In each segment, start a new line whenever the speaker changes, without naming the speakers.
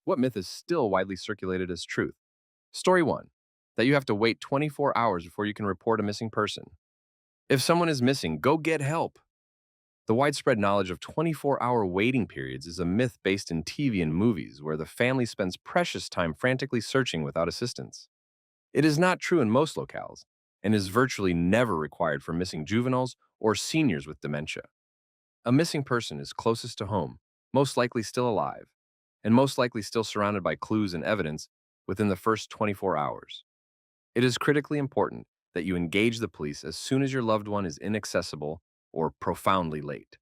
What myth is still widely circulated as truth? Story 1. That you have to wait 24 hours before you can report a missing person. If someone is missing, go get help. The widespread knowledge of 24-hour waiting periods is a myth based in TV and movies where the family spends precious time frantically searching without assistance. It is not true in most locales and is virtually never required for missing juveniles or seniors with dementia. A missing person is closest to home, most likely still alive, and most likely still surrounded by clues and evidence within the first 24 hours. It is critically important that you engage the police as soon as your loved one is inaccessible or profoundly late.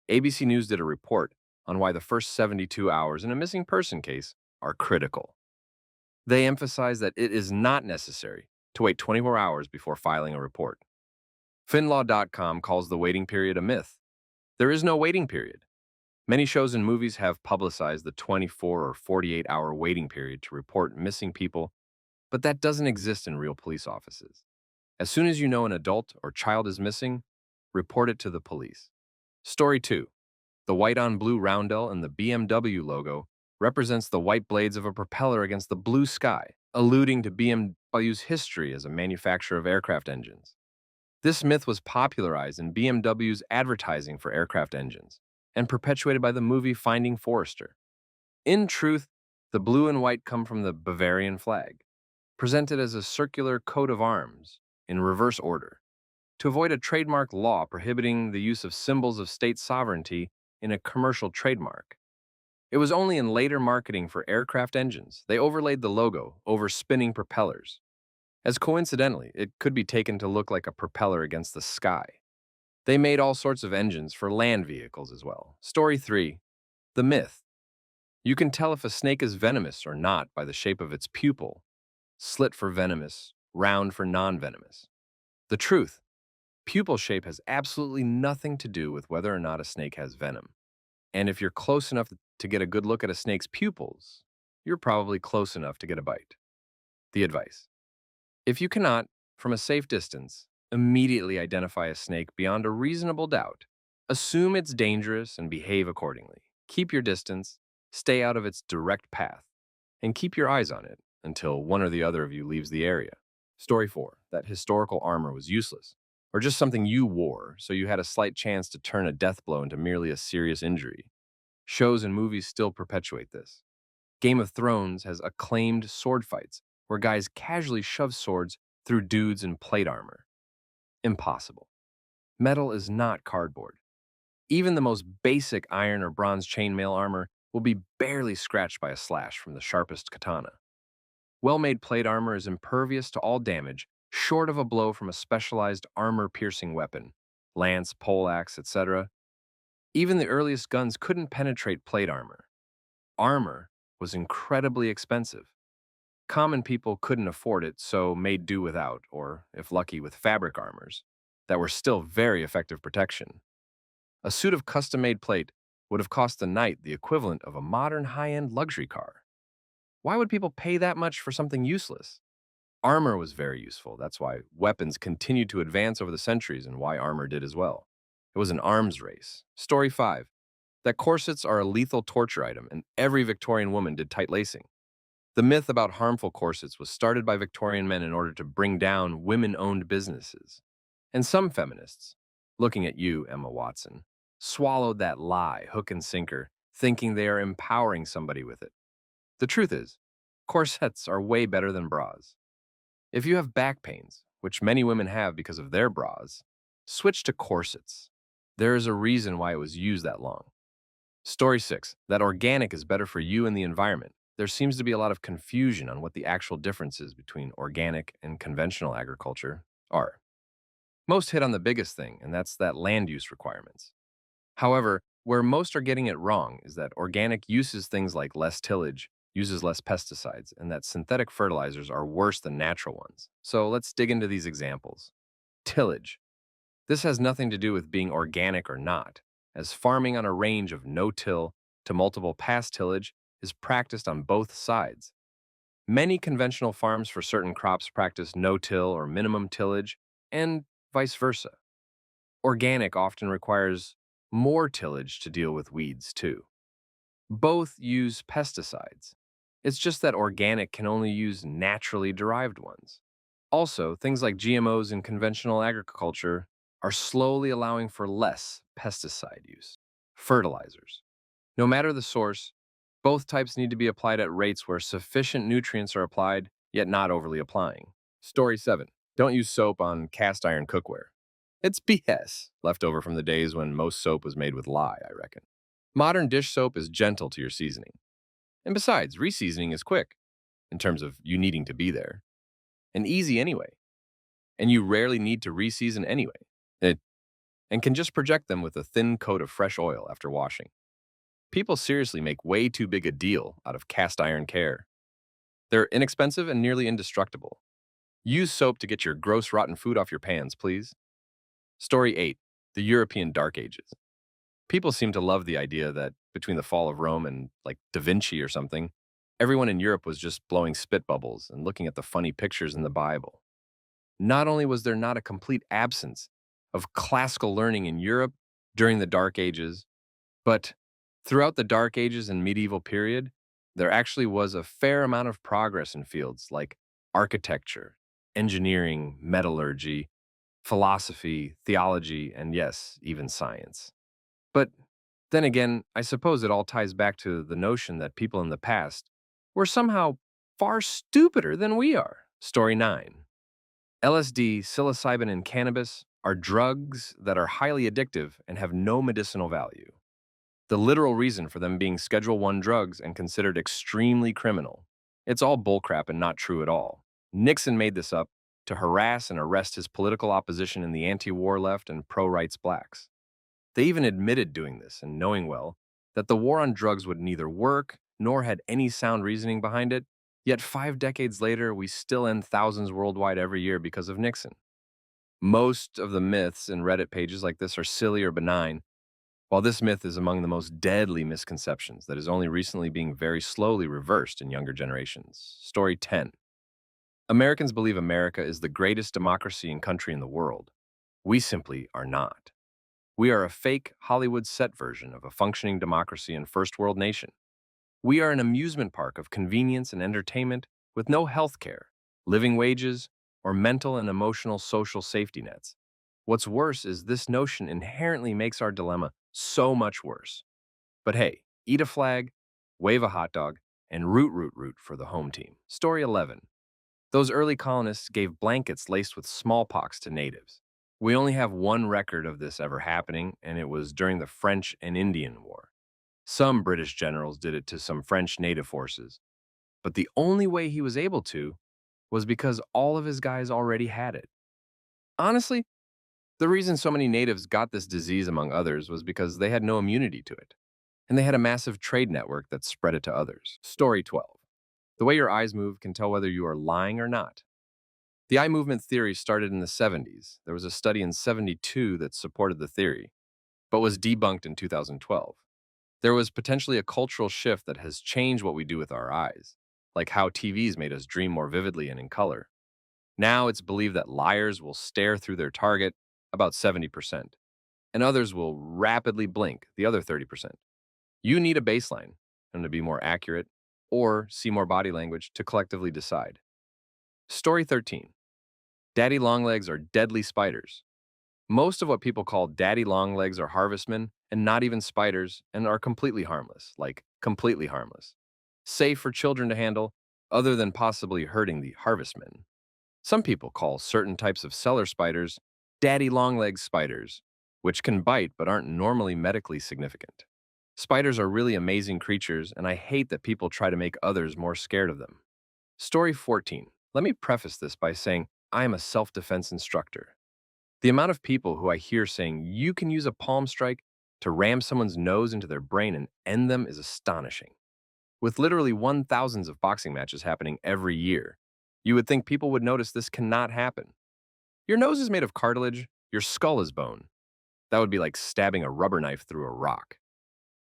ABC News did a report on why the first 72 hours in a missing person case are critical. They emphasize that it is not necessary to wait 24 hours before filing a report. Finlaw.com calls the waiting period a myth. There is no waiting period. Many shows and movies have publicized the 24 or 48-hour waiting period to report missing people, but that doesn't exist in real police offices. As soon as you know an adult or child is missing, report it to the police. Story 2. The white on blue roundel in the BMW logo represents the white blades of a propeller against the blue sky, alluding to BMW's history as a manufacturer of aircraft engines. This myth was popularized in BMW's advertising for aircraft engines and perpetuated by the movie Finding Forrester. In truth, the blue and white come from the Bavarian flag, presented as a circular coat of arms in reverse order, to avoid a trademark law prohibiting the use of symbols of state sovereignty in a commercial trademark. It was only in later marketing for aircraft engines they overlaid the logo over spinning propellers, as coincidentally, it could be taken to look like a propeller against the sky. They made all sorts of engines for land vehicles as well. Story 3. The myth. You can tell if a snake is venomous or not by the shape of its pupil, slit for venomous, round for non-venomous. The truth. Pupil shape has absolutely nothing to do with whether or not a snake has venom. And if you're close enough to get a good look at a snake's pupils, you're probably close enough to get a bite. The advice. If you cannot, from a safe distance, immediately identify a snake beyond a reasonable doubt, assume it's dangerous and behave accordingly. Keep your distance, stay out of its direct path, and keep your eyes on it until one or the other of you leaves the area. Story 4. That historical armor was useless, or just something you wore so you had a slight chance to turn a death blow into merely a serious injury. Shows and movies still perpetuate this. Game of Thrones has acclaimed sword fights where guys casually shove swords through dudes in plate armor. Impossible. Metal is not cardboard. Even the most basic iron or bronze chainmail armor will be barely scratched by a slash from the sharpest katana. Well-made plate armor is impervious to all damage, short of a blow from a specialized armor-piercing weapon, lance, poleaxe, etc. Even the earliest guns couldn't penetrate plate armor. Armor was incredibly expensive. Common people couldn't afford it, so made do without, or, if lucky, with fabric armors that were still very effective protection. A suit of custom-made plate would have cost the knight the equivalent of a modern high-end luxury car. Why would people pay that much for something useless? Armor was very useful. That's why weapons continued to advance over the centuries and why armor did as well. It was an arms race. Story 5. That corsets are a lethal torture item and every Victorian woman did tight lacing. The myth about harmful corsets was started by Victorian men in order to bring down women-owned businesses. And some feminists, looking at you, Emma Watson, swallowed that lie, hook and sinker, thinking they are empowering somebody with it. The truth is, corsets are way better than bras. If you have back pains, which many women have because of their bras, switch to corsets. There is a reason why it was used that long. Story 6. That organic is better for you and the environment. There seems to be a lot of confusion on what the actual differences between organic and conventional agriculture are. Most hit on the biggest thing, and that's that land use requirements. However, where most are getting it wrong is that organic uses things like less tillage, uses less pesticides, and that synthetic fertilizers are worse than natural ones. So let's dig into these examples. Tillage. This has nothing to do with being organic or not, as farming on a range of no-till to multiple pass tillage is practiced on both sides. Many conventional farms for certain crops practice no-till or minimum tillage, and vice versa. Organic often requires more tillage to deal with weeds, too. Both use pesticides. It's just that organic can only use naturally derived ones. Also, things like GMOs in conventional agriculture are slowly allowing for less pesticide use. Fertilizers. No matter the source, both types need to be applied at rates where sufficient nutrients are applied, yet not overly applying. Story 7. Don't use soap on cast iron cookware. It's BS, left over from the days when most soap was made with lye, I reckon. Modern dish soap is gentle to your seasoning. And besides, reseasoning is quick, in terms of you needing to be there, and easy anyway. And you rarely need to reseason anyway, it, and can just project them with a thin coat of fresh oil after washing. People seriously make way too big a deal out of cast iron care. They're inexpensive and nearly indestructible. Use soap to get your gross, rotten food off your pans, please. Story 8. The European Dark Ages. People seem to love the idea that between the fall of Rome and, like, Da Vinci or something, everyone in Europe was just blowing spit bubbles and looking at the funny pictures in the Bible. Not only was there not a complete absence of classical learning in Europe during the Dark Ages, but throughout the Dark Ages and medieval period, there actually was a fair amount of progress in fields like architecture, engineering, metallurgy, philosophy, theology, and yes, even science. But then again, I suppose it all ties back to the notion that people in the past were somehow far stupider than we are. Story 9. LSD, psilocybin, and cannabis are drugs that are highly addictive and have no medicinal value. The literal reason for them being Schedule 1 drugs and considered extremely criminal. It's all bullcrap and not true at all. Nixon made this up to harass and arrest his political opposition in the anti-war left and pro-rights blacks. They even admitted doing this and knowing well that the war on drugs would neither work nor had any sound reasoning behind it, yet 5 decades later, we still end thousands worldwide every year because of Nixon. Most of the myths in Reddit pages like this are silly or benign, while this myth is among the most deadly misconceptions that is only recently being very slowly reversed in younger generations. Story 10. Americans believe America is the greatest democracy and country in the world. We simply are not. We are a fake Hollywood set version of a functioning democracy and first world nation. We are an amusement park of convenience and entertainment with no health care, living wages, or mental and emotional social safety nets. What's worse is this notion inherently makes our dilemma so much worse. But hey, eat a flag, wave a hot dog, and root for the home team. Story 11. Those early colonists gave blankets laced with smallpox to natives. We only have one record of this ever happening, and it was during the French and Indian War. Some British generals did it to some French native forces, but the only way he was able to was because all of his guys already had it. Honestly, the reason so many natives got this disease, among others, was because they had no immunity to it, and they had a massive trade network that spread it to others. Story 12. The way your eyes move can tell whether you are lying or not. The eye movement theory started in the 70s. There was a study in 72 that supported the theory, but was debunked in 2012. There was potentially a cultural shift that has changed what we do with our eyes, like how TVs made us dream more vividly and in color. Now it's believed that liars will stare through their target, about 70%, and others will rapidly blink, the other 30%. You need a baseline, and to be more accurate, or see more body language to collectively decide. Story 13. Daddy longlegs are deadly spiders. Most of what people call daddy longlegs are harvestmen and not even spiders and are completely harmless, like completely harmless. Safe for children to handle, other than possibly hurting the harvestmen. Some people call certain types of cellar spiders daddy longlegs spiders, which can bite but aren't normally medically significant. Spiders are really amazing creatures, and I hate that people try to make others more scared of them. Story 14. Let me preface this by saying I am a self-defense instructor. The amount of people who I hear saying you can use a palm strike to ram someone's nose into their brain and end them is astonishing. With literally 1,000s of boxing matches happening every year, you would think people would notice this cannot happen. Your nose is made of cartilage, your skull is bone. That would be like stabbing a rubber knife through a rock.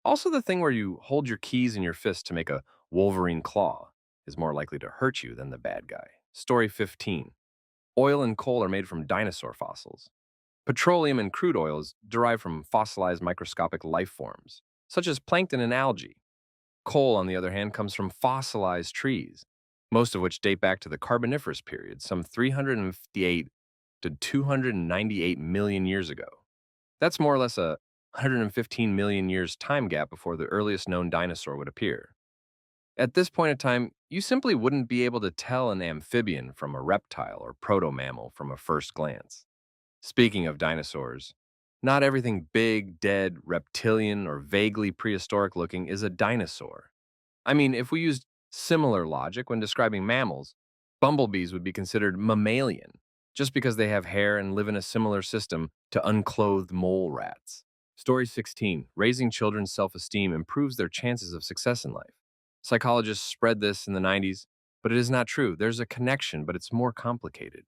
Also, the thing where you hold your keys in your fist to make a Wolverine claw is more likely to hurt you than the bad guy. Story 15. Oil and coal are made from dinosaur fossils. Petroleum and crude oil is derived from fossilized microscopic life forms, such as plankton and algae. Coal, on the other hand, comes from fossilized trees, most of which date back to the Carboniferous period, some 358 to 298 million years ago. That's more or less a 115 million years time gap before the earliest known dinosaur would appear. At this point in time, you simply wouldn't be able to tell an amphibian from a reptile or proto-mammal from a first glance. Speaking of dinosaurs, not everything big, dead, reptilian, or vaguely prehistoric looking is a dinosaur. I mean, if we used similar logic when describing mammals, bumblebees would be considered mammalian, just because they have hair and live in a similar system to unclothed mole rats. Story 16. Raising children's self-esteem improves their chances of success in life. Psychologists spread this in the 90s, but it is not true. There's a connection, but it's more complicated.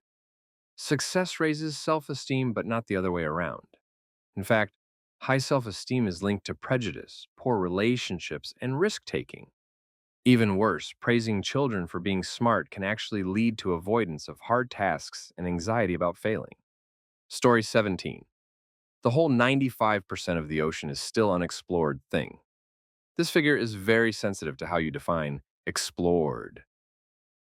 Success raises self-esteem, but not the other way around. In fact, high self-esteem is linked to prejudice, poor relationships, and risk-taking. Even worse, praising children for being smart can actually lead to avoidance of hard tasks and anxiety about failing. Story 17. The whole 95% of the ocean is still unexplored thing. This figure is very sensitive to how you define explored.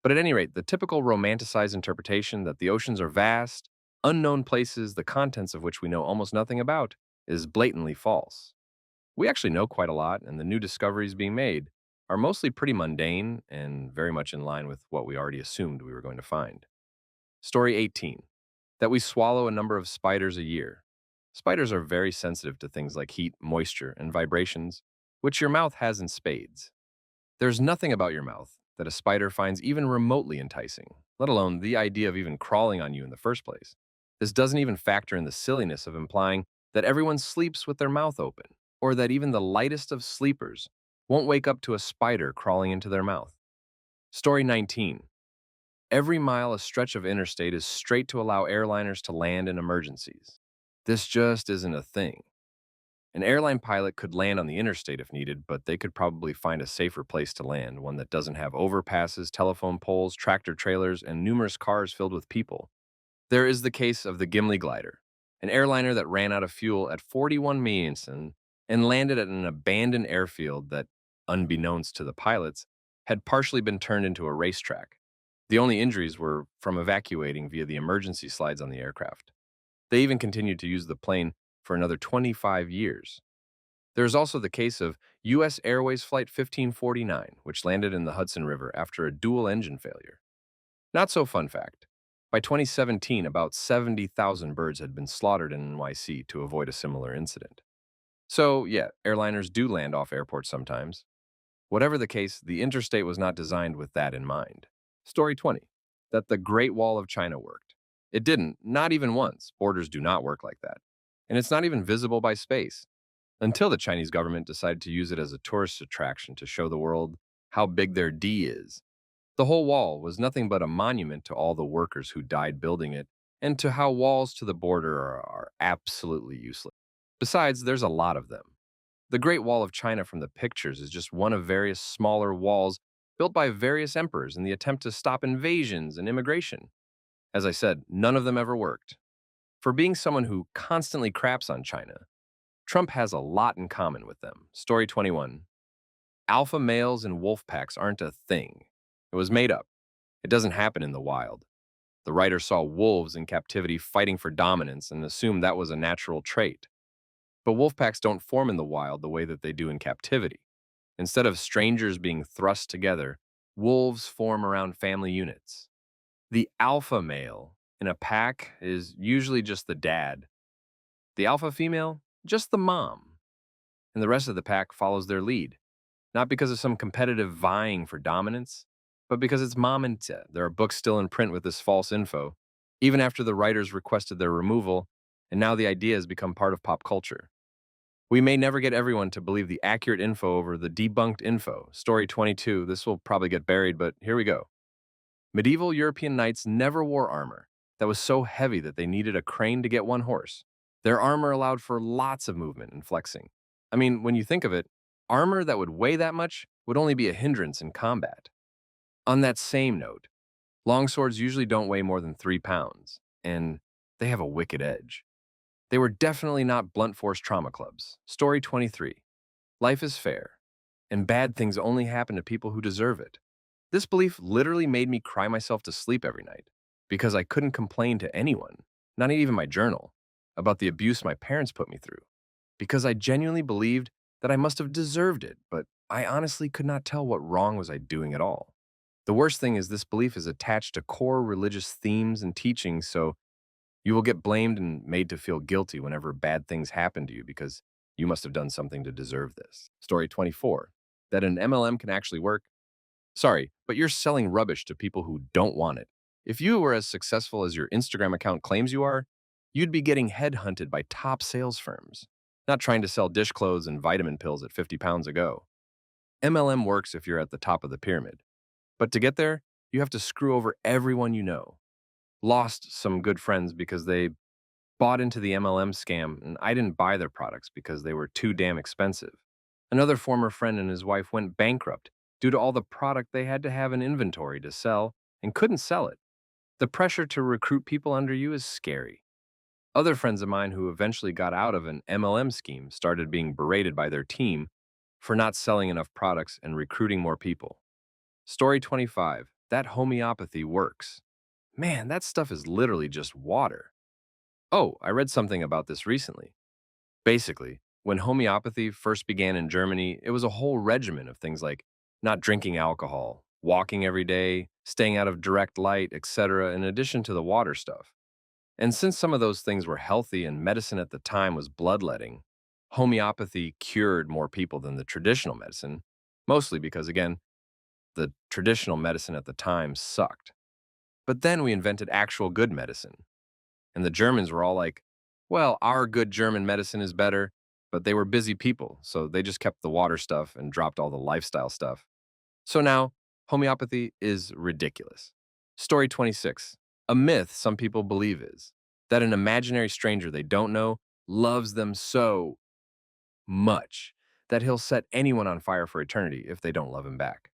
But at any rate, the typical romanticized interpretation that the oceans are vast, unknown places, the contents of which we know almost nothing about, is blatantly false. We actually know quite a lot, and the new discoveries being made are mostly pretty mundane and very much in line with what we already assumed we were going to find. Story 18. That we swallow a number of spiders a year. Spiders are very sensitive to things like heat, moisture, and vibrations, which your mouth has in spades. There's nothing about your mouth that a spider finds even remotely enticing, let alone the idea of even crawling on you in the first place. This doesn't even factor in the silliness of implying that everyone sleeps with their mouth open, or that even the lightest of sleepers won't wake up to a spider crawling into their mouth. Story 19. Every mile a stretch of interstate is straight to allow airliners to land in emergencies. This just isn't a thing. An airline pilot could land on the interstate if needed, but they could probably find a safer place to land, one that doesn't have overpasses, telephone poles, tractor trailers, and numerous cars filled with people. There is the case of the Gimli glider, an airliner that ran out of fuel at 41 meters and landed at an abandoned airfield that, unbeknownst to the pilots, had partially been turned into a racetrack. The only injuries were from evacuating via the emergency slides on the aircraft. They even continued to use the plane for another 25 years. There is also the case of U.S. Airways Flight 1549, which landed in the Hudson River after a dual engine failure. Not so fun fact. By 2017, about 70,000 birds had been slaughtered in NYC to avoid a similar incident. So, yeah, airliners do land off airports sometimes. Whatever the case, the interstate was not designed with that in mind. Story 20. That the Great Wall of China worked. It didn't, not even once. Borders do not work like that. And it's not even visible by space, until the Chinese government decided to use it as a tourist attraction to show the world how big their D is. The whole wall was nothing but a monument to all the workers who died building it, and to how walls to the border are absolutely useless. Besides, there's a lot of them. The Great Wall of China from the pictures is just one of various smaller walls built by various emperors in the attempt to stop invasions and immigration. As I said, none of them ever worked. For being someone who constantly craps on China, Trump has a lot in common with them. Story 21. Alpha males and wolf packs aren't a thing. It was made up. It doesn't happen in the wild. The writer saw wolves in captivity fighting for dominance and assumed that was a natural trait. But wolf packs don't form in the wild the way that they do in captivity. Instead of strangers being thrust together, wolves form around family units. The alpha male in a pack is usually just the dad. The alpha female, just the mom. And the rest of the pack follows their lead, not because of some competitive vying for dominance, but because it's mom and dad. There are books still in print with this false info, even after the writers requested their removal, and now the idea has become part of pop culture. We may never get everyone to believe the accurate info over the debunked info. Story 22, this will probably get buried, but here we go. Medieval European knights never wore armor that was so heavy that they needed a crane to get one horse. Their armor allowed for lots of movement and flexing. I mean, when you think of it, armor that would weigh that much would only be a hindrance in combat. On that same note, longswords usually don't weigh more than 3 pounds, and they have a wicked edge. They were definitely not blunt force trauma clubs. Story 23. Life is fair, and bad things only happen to people who deserve it. This belief literally made me cry myself to sleep every night because I couldn't complain to anyone, not even my journal, about the abuse my parents put me through, because I genuinely believed that I must have deserved it, but I honestly could not tell what wrong was I doing at all. The worst thing is this belief is attached to core religious themes and teachings, so you will get blamed and made to feel guilty whenever bad things happen to you because you must have done something to deserve this. Story 24. That an MLM can actually work? Sorry, but you're selling rubbish to people who don't want it. If you were as successful as your Instagram account claims you are, you'd be getting headhunted by top sales firms, not trying to sell dish clothes and vitamin pills at 50 pounds a go. MLM works if you're at the top of the pyramid, but to get there, you have to screw over everyone you know. Lost some good friends because they bought into the MLM scam, and I didn't buy their products because they were too damn expensive. Another former friend and his wife went bankrupt due to all the product they had to have in inventory to sell and couldn't sell it. The pressure to recruit people under you is scary. Other friends of mine who eventually got out of an MLM scheme started being berated by their team for not selling enough products and recruiting more people. Story 25. That homeopathy works. Man, that stuff is literally just water. Oh, I read something about this recently. Basically, when homeopathy first began in Germany, it was a whole regimen of things like not drinking alcohol, walking every day, staying out of direct light, etc., in addition to the water stuff. And since some of those things were healthy and medicine at the time was bloodletting, homeopathy cured more people than the traditional medicine, mostly because, again, the traditional medicine at the time sucked. But then we invented actual good medicine. And the Germans were all like, well, our good German medicine is better, but they were busy people, so they just kept the water stuff and dropped all the lifestyle stuff. So now, homeopathy is ridiculous. Story 26. A myth some people believe is that an imaginary stranger they don't know loves them so much that he'll set anyone on fire for eternity if they don't love him back.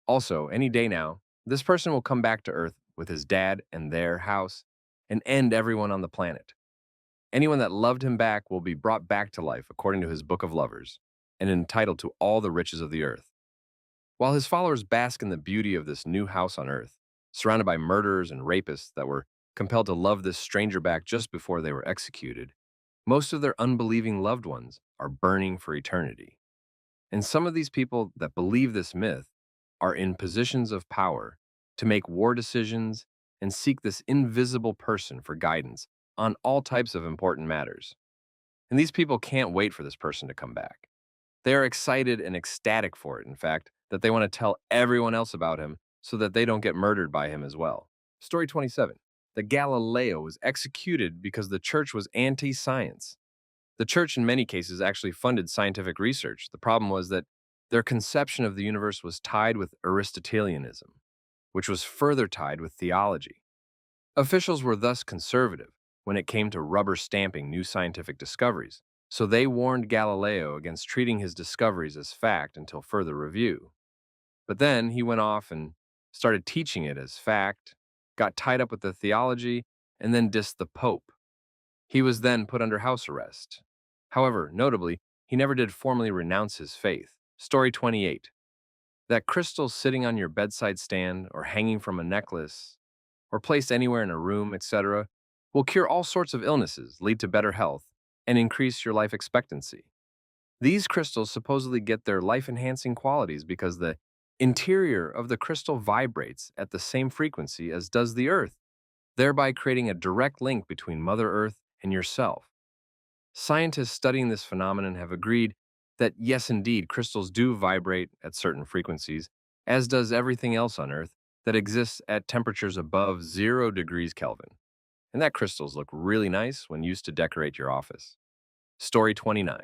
Also, any day now, this person will come back to Earth with his dad and their house and end everyone on the planet. Anyone that loved him back will be brought back to life according to his book of lovers and entitled to all the riches of the earth. While his followers bask in the beauty of this new house on earth, surrounded by murderers and rapists that were compelled to love this stranger back just before they were executed, most of their unbelieving loved ones are burning for eternity. And some of these people that believe this myth are in positions of power to make war decisions and seek this invisible person for guidance on all types of important matters. And these people can't wait for this person to come back. They are excited and ecstatic for it, in fact, that they want to tell everyone else about him so that they don't get murdered by him as well. Story 27. That Galileo was executed because the church was anti-science. The church, in many cases, actually funded scientific research. The problem was that their conception of the universe was tied with Aristotelianism, which was further tied with theology. Officials were thus conservative when it came to rubber stamping new scientific discoveries, so they warned Galileo against treating his discoveries as fact until further review. But then he went off and started teaching it as fact, got tied up with the theology, and then dissed the Pope. He was then put under house arrest. However, notably, he never did formally renounce his faith. Story 28. That crystals sitting on your bedside stand or hanging from a necklace or placed anywhere in a room, etc., will cure all sorts of illnesses, lead to better health, and increase your life expectancy. These crystals supposedly get their life-enhancing qualities because the interior of the crystal vibrates at the same frequency as does the Earth, thereby creating a direct link between Mother Earth and yourself. Scientists studying this phenomenon have agreed that yes, indeed, crystals do vibrate at certain frequencies, as does everything else on Earth that exists at temperatures above 0 degrees Kelvin. And that crystals look really nice when used to decorate your office. Story 29.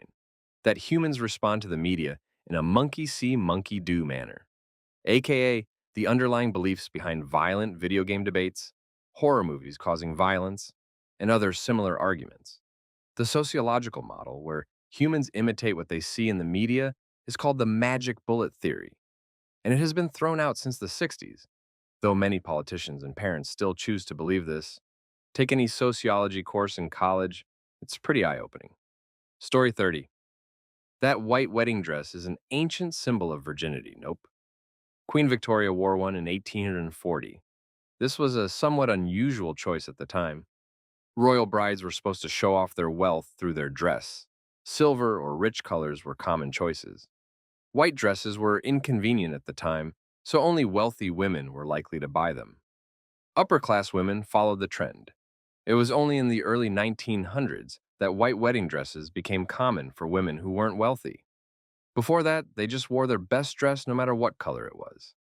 That humans respond to the media in a monkey see, monkey do manner, aka the underlying beliefs behind violent video game debates, horror movies causing violence, and other similar arguments. The sociological model, where humans imitate what they see in the media, is called the magic bullet theory, and it has been thrown out since the 60s, though many politicians and parents still choose to believe this. Take any sociology course in college, it's pretty eye-opening. Story 30. That white wedding dress is an ancient symbol of virginity. Nope. Queen Victoria wore one in 1840. This was a somewhat unusual choice at the time. Royal brides were supposed to show off their wealth through their dress. Silver or rich colors were common choices. White dresses were inconvenient at the time, so only wealthy women were likely to buy them. Upper class women followed the trend. It was only in the early 1900s that white wedding dresses became common for women who weren't wealthy. Before that, they just wore their best dress no matter what color it was.